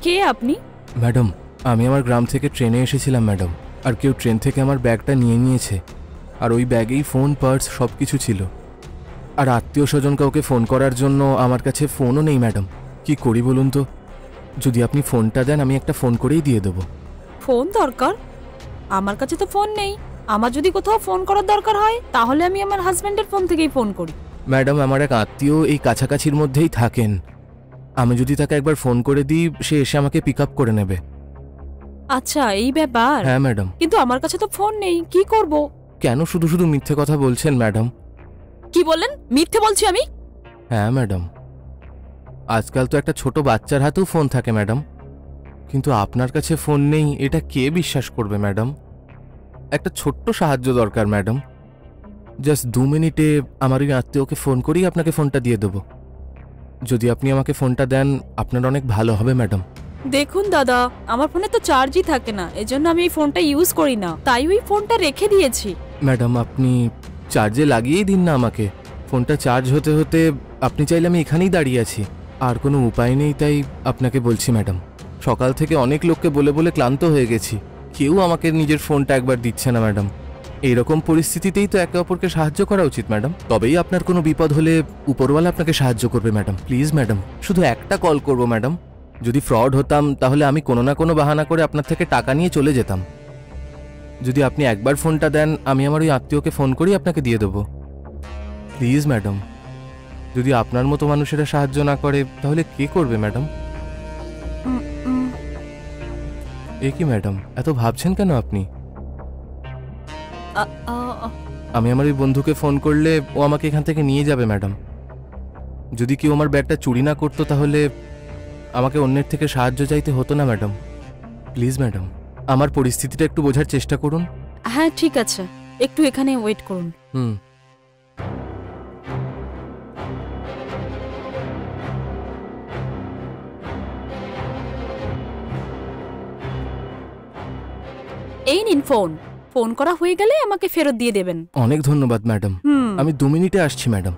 কে আপনি? ম্যাডাম, আমি আমার গ্রাম থেকে ট্রেনে এসেছিলাম ম্যাডাম, আর কেউ ট্রেন থেকে আমার ব্যাগটা নিয়ে নিয়েছে, আর ওই ব্যাগেই ফোন, পার্স সব কিছু ছিল। আর আত্মীয় স্বজন কাউকে ফোন করার জন্য আমার কাছে ফোনও নেই ম্যাডাম। কি করি বলুন তো? যদি আপনি ফোনটা দেন আমি একটা ফোন করেই দিয়ে দেবো। ফোন দরকার? আমার কাছে তো ফোন নেই। আমার যদি কোথাও ফোন করার দরকার হয় তাহলে আমি আমার হাজবেন্ডের ফোন থেকেই ফোন করি। ম্যাডাম, আমার এক আত্মীয় এই কাছাকাছির মধ্যেই থাকেন। আমি যদি তাকে একবার ফোন করে দিই, সে এসে আমাকে পিক আপ করে নেবে। আচ্ছা, এই ব্যাপার। হ্যাঁ ম্যাডাম। কিন্তু আমার কাছে তো ফোন নেই, কি করব? কেন শুধু শুধু মিথ্যে কথা বলছেন ম্যাডাম? কি বললেন? মিথ্যে বলছি আমি? হ্যাঁ ম্যাডাম, আজকাল তো একটা ছোট বাচ্চার হাতেও ফোন থাকে ম্যাডাম, কিন্তু আপনার কাছে ফোন নেই এটা কে বিশ্বাস করবে ম্যাডাম? একটা ছোট্ট সাহায্য দরকার ম্যাডাম। জাস্ট 2 মিনিটে আমার ওই আত্মীয়কে ফোন করেই আপনাকে ফোনটা দিয়ে দেবো। যদি আপনি আমাকে ফোনটা দেন আপনার অনেক ভালো হবে ম্যাডাম। দেখুন দাদা, আমার ফোনে তো চার্জই থাকে না, এজন্য আমি এই ফোনটা ইউজ করি না, তাই ওই ফোনটা রেখে দিয়েছি। ম্যাডাম, আপনি চার্জে লাগিয়েই দিন না আমাকে। ফোনটা চার্জ হতে হতে আপনি চাইলে আমি এখানেই দাঁড়িয়ে আছি, আর কোনো উপায় নেই, তাই আপনাকে বলছি ম্যাডাম। সকাল থেকে অনেক লোককে বলে বলে ক্লান্ত হয়ে গেছি, কেউ আমাকে নিজের ফোনটা একবার দিচ্ছে না ম্যাডাম। এইরকম পরিস্থিতিতেই তো একে অপরকে সাহায্য করা উচিত ম্যাডাম, তবেই আপনার কোনো বিপদ হলে উপরওয়ালা আপনাকে সাহায্য করবে ম্যাডাম। প্লিজ ম্যাডাম, শুধু একটা কল করব ম্যাডাম। যদি ফ্রড হতাম তাহলে আমি কোনো না কোনো বাহানা করে আপনার থেকে টাকা নিয়ে চলে যেতাম। যদি আপনি একবার ফোনটা দেন আমি আমার ওই আত্মীয়কে ফোন করেই আপনাকে দিয়ে দেবো। প্লিজ ম্যাডাম, যদি আপনার মতো মানুষেরা সাহায্য না করে তাহলে কে করবে ম্যাডাম? এ কি ম্যাডাম, এত ভাবছেন কেন আপনি? আমি আমার ওই বন্ধুকে ফোন করলে ও আমাকে এখান থেকে নিয়ে যাবে ম্যাডাম। যদি কেউ আমার ব্যাগটা চুরি না করতো তাহলে আমাকে অন্যের থেকে সাহায্য চাইতে হতো না ম্যাডাম। প্লিজ ম্যাডাম, আমার পরিস্থিতিটা একটু বোঝার চেষ্টা করুন। হ্যাঁ ঠিক আছে, একটু এখানে ওয়েট করুন। এই নিন ফোন, ফোন করা হয়ে গেলে আমাকে ফেরত দিয়ে দেবেন। অনেক ধন্যবাদ ম্যাডাম, আমি 2 মিনিটে আসছি ম্যাডাম।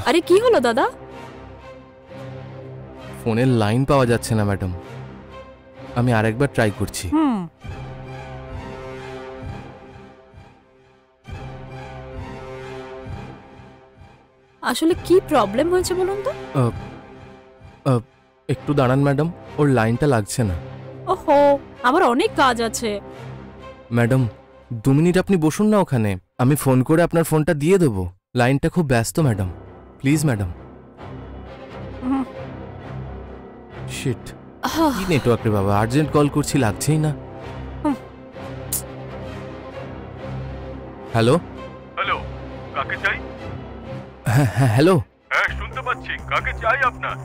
আরে কি হলো দাদা? ফোনের লাইন পাওয়া যাচ্ছে না ম্যাডাম, আমি আরেকবার ট্রাই করছি। আসলে কি প্রবলেম হয়েছে বলুন তো? একটু দাঁড়ান ম্যাডাম, ওর লাইনটা লাগছে না। ওহো, আমার অনেক কাজ আছে। ম্যাডাম 2 মিনিট আপনি বসুন না ওখানে, আমি ফোন করে আপনার ফোনটা দিয়ে দেবো। লাইনটা খুব ব্যস্ত ম্যাডাম, প্লিজ ম্যাডাম। শিট, কি নেটওয়ার্ক রে বাবা, আর্জেন্ট কল করছি লাগছেই না। হ্যালো হ্যালো, কাকে চাই? হ্যাঁ হ্যাঁ হ্যালো। হ্যাঁ শুনতে পাচ্ছি, কাকে চাই আপনার?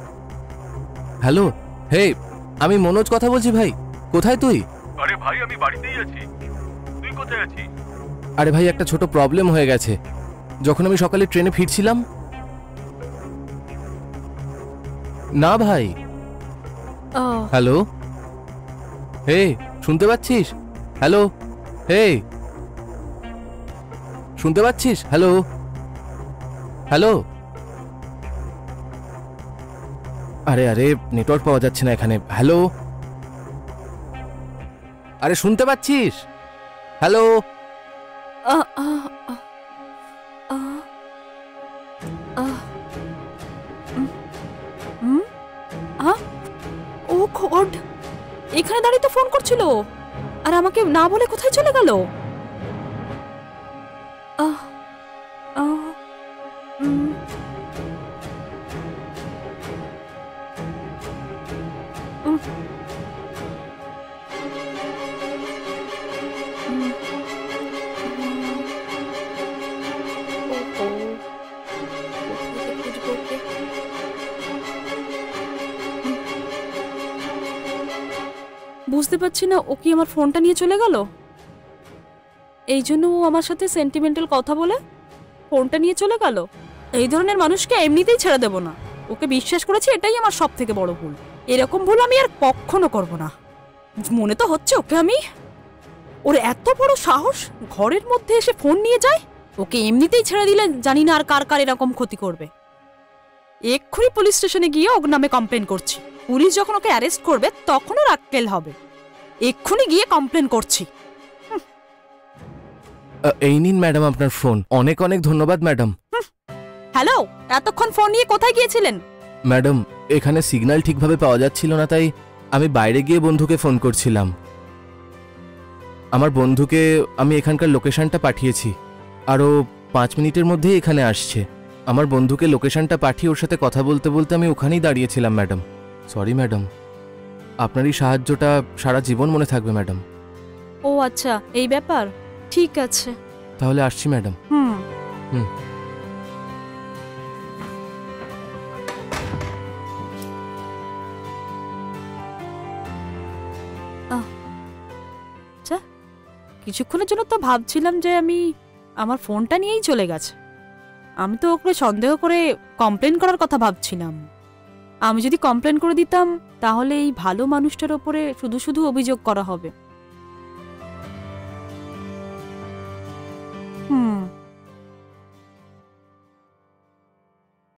হ্যালো, হে আমি মনোজ কথা বলছি ভাই, কোথায় তুই? আরে ভাই আমি বাড়িতেই আছি, তুই কোথায় আছিস? আরে ভাই একটা ছোট প্রবলেম হয়ে গেছে, যখন আমি সকালে ট্রেনে ফিরছিলাম। না ভাই। হ্যালো, হে শুনতে পাচ্ছিস? হ্যালো, হে শুনতে পাচ্ছিস? Hello hello. আরে আরে নেটওয়ার্ক পাওয়া যাচ্ছে না এখানে। হ্যালো, আরে শুনতে পাচ্ছিস? হ্যালো। ও গড, এখানে দাঁড়িয়ে তো ফোন করছিল, আর আমাকে না বলে কোথায় চলে গেল? বুঝতে পারছি না ও কি আমার ফোনটা নিয়ে চলে গেল। এই জন্য ও আমার সাথে সেন্টিমেন্টাল কথা বলে ফোনটা নিয়ে চলে গেল। এই ধরনের মানুষকে এমনিতেই ছেড়ে দেব না, ও ওকে বিশ্বাস করেছি, এটাই আমার সব থেকে বড় ভুল। এরকম ভুল আমি আর কখনো করব না। মনে তো হচ্ছে ওকে আমি, ওর এত বড় সাহস ঘরের মধ্যে এসে ফোন নিয়ে যায়। ওকে এমনিতেই ছেড়ে দিলে জানি না আর কার কার এরকম ক্ষতি করবে। এক্ষুনি পুলিশ স্টেশনে গিয়ে ওর নামে কমপ্লেন করছি। পুলিশ যখন ওকে অ্যারেস্ট করবে তখন ওর আক্কেল হবে। এক্ষুনি গিয়ে কমপ্লেন করছি। এই নিন ম্যাডাম আপনার ফোন। অনেক অনেক ধন্যবাদ ম্যাডাম। হ্যালো, এতক্ষণ ফোন নিয়ে কোথায় গিয়েছিলেন? ম্যাডাম, এখানে সিগন্যাল ঠিকভাবে পাওয়া যাচ্ছিল না, তাই আমি বাইরে গিয়ে বন্ধুকে ফোন করছিলাম। আমার বন্ধুকে আমি এখানকার লোকেশনটা পাঠিয়েছি, আরও 5 মিনিটের মধ্যেই এখানে আসছে। আমার বন্ধুকে লোকেশনটা পাঠিয়ে ওর সাথে কথা বলতে বলতে আমি ওখানেই দাঁড়িয়েছিলাম ম্যাডাম। সরি ম্যাডাম, আপনার এই সাহায্যটা সারা জীবন মনে থাকবে ম্যাডাম। ও আচ্ছা, এই ব্যাপার। ঠিক আছে, তাহলে আসছি ম্যাডাম। হুম। হুম। আচ্ছা, কিছুক্ষণের জন্য তো ভাবছিলাম যে আমি আমার ফোনটা নিয়েই চলে গেছে। আমি তো ওকে সন্দেহ করে কমপ্লেন করার কথা ভাবছিলাম। আমি যদি কমপ্লেন করে দিতাম তাহলে এই ভালো মানুষটার ওপরে শুধু শুধু অভিযোগ করা হবে। হুম।